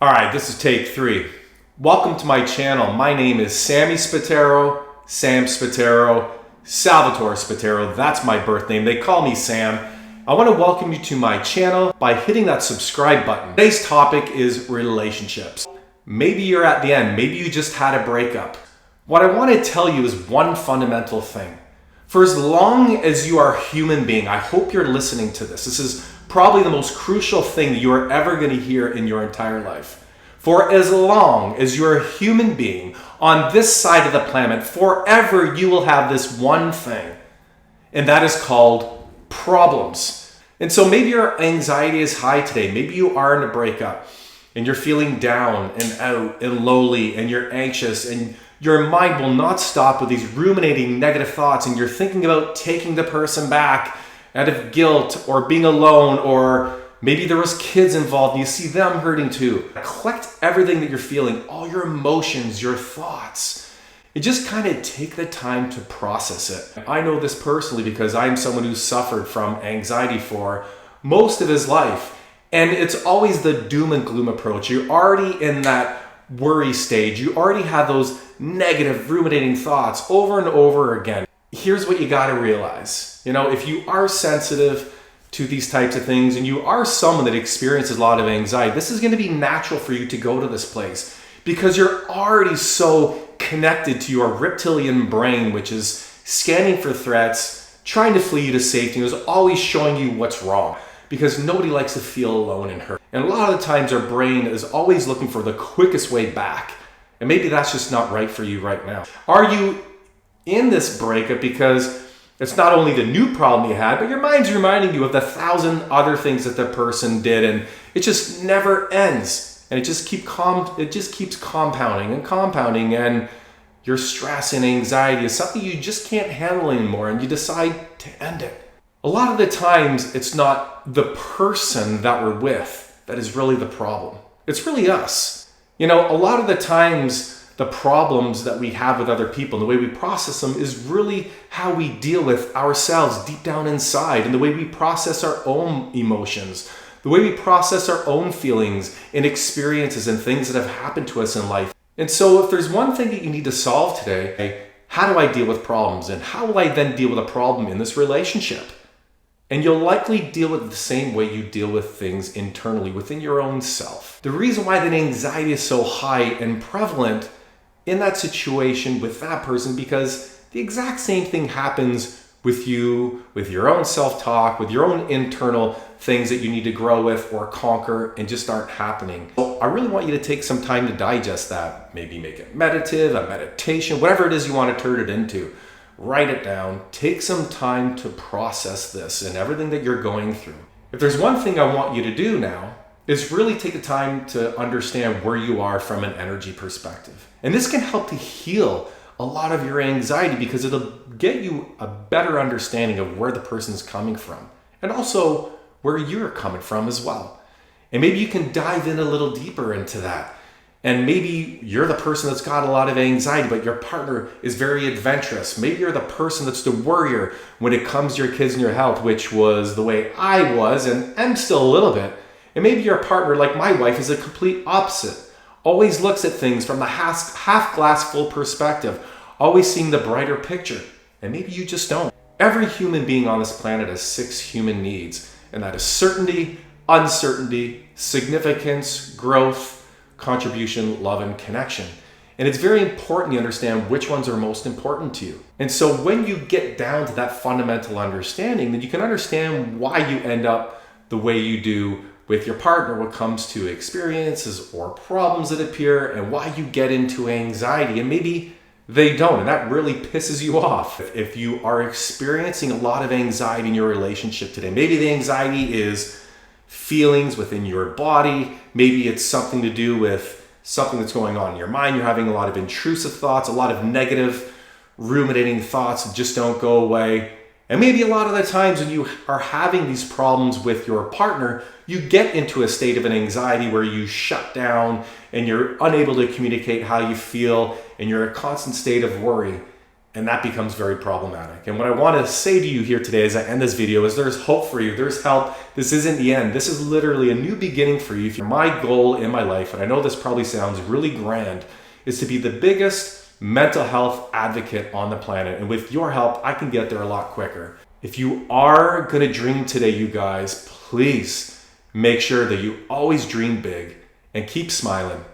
All right, this is take 3. Welcome to my channel. My name is Sammy Spataro, Sam Spataro, Salvatore Spataro. That's my birth name. They call me Sam. I want to welcome you to my channel by hitting that subscribe button. Today's topic is relationships. Maybe you're at the end. Maybe you just had a breakup. What I want to tell you is one fundamental thing. For as long as you are a human being, I hope you're listening to this. This is probably the most crucial thing you are ever going to hear in your entire life. For as long as you're a human being on this side of the planet, forever you will have this one thing, and that is called problems. And so maybe your anxiety is high today. Maybe you are in a breakup and you're feeling down and out and lowly and you're anxious and your mind will not stop with these ruminating negative thoughts and you're thinking about taking the person back out of guilt or being alone, or maybe there was kids involved and you see them hurting too. Collect everything that you're feeling, all your emotions, your thoughts, and just kind of take the time to process it. I know this personally because I'm someone who suffered from anxiety for most of his life. And it's always the doom and gloom approach. You're already in that worry stage. You already have those negative ruminating thoughts over and over again. Here's what you got to realize. If you are sensitive to these types of things and you are someone that experiences a lot of anxiety, this is going to be natural for you to go to this place because you're already so connected to your reptilian brain, which is scanning for threats, trying to flee you to safety, and is always showing you what's wrong because nobody likes to feel alone and hurt. And a lot of the times our brain is always looking for the quickest way back. And maybe that's just not right for you right now. Are you in this breakup because it's not only the new problem you had, but your mind's reminding you of the 1,000 other things that the person did, and it just never ends. And it just keeps compounding and compounding, and your stress and anxiety is something you just can't handle anymore, and you decide to end it. A lot of the times, it's not the person that we're with that is really the problem. It's really us. A lot of the times, the problems that we have with other people and the way we process them is really how we deal with ourselves deep down inside, and the way we process our own emotions, the way we process our own feelings and experiences and things that have happened to us in life. And so if there's one thing that you need to solve today, how do I deal with problems, and how will I then deal with a problem in this relationship? And you'll likely deal with it the same way you deal with things internally within your own self. The reason why that anxiety is so high and prevalent in that situation with that person, because the exact same thing happens with you, with your own self-talk, with your own internal things that you need to grow with or conquer and just aren't happening. So I really want you to take some time to digest that. Maybe make it meditative, a meditation, whatever it is you want to turn it into. Write it down. Take some time to process this and everything that you're going through. If there's one thing I want you to do now, is really take the time to understand where you are from an energy perspective. And this can help to heal a lot of your anxiety because it'll get you a better understanding of where the person's coming from and also where you're coming from as well. And maybe you can dive in a little deeper into that. And maybe you're the person that's got a lot of anxiety, but your partner is very adventurous. Maybe you're the person that's the worrier when it comes to your kids and your health, which was the way I was and am still a little bit. And maybe your partner, like my wife, is a complete opposite. Always looks at things from the half glass full perspective, always seeing the brighter picture. And maybe you just don't. Every human being on this planet has 6 human needs, and that is certainty, uncertainty, significance, growth, contribution, love, and connection. And it's very important you understand which ones are most important to you. And so when you get down to that fundamental understanding, then you can understand why you end up the way you do with your partner when it comes to experiences or problems that appear, and why you get into anxiety and maybe they don't, and that really pisses you off. If you are experiencing a lot of anxiety in your relationship today, maybe the anxiety is feelings within your body, maybe it's something to do with something that's going on in your mind, you're having a lot of intrusive thoughts, a lot of negative ruminating thoughts that just don't go away. And maybe a lot of the times when you are having these problems with your partner, you get into a state of an anxiety where you shut down and you're unable to communicate how you feel and you're in a constant state of worry. And that becomes very problematic. And what I want to say to you here today as I end this video is there's hope for you. There's help. This isn't the end. This is literally a new beginning for you. My goal in my life, and I know this probably sounds really grand, is to be the biggest mental health advocate on the planet. And with your help, I can get there a lot quicker. If you are going to dream today, you guys, please make sure that you always dream big and keep smiling.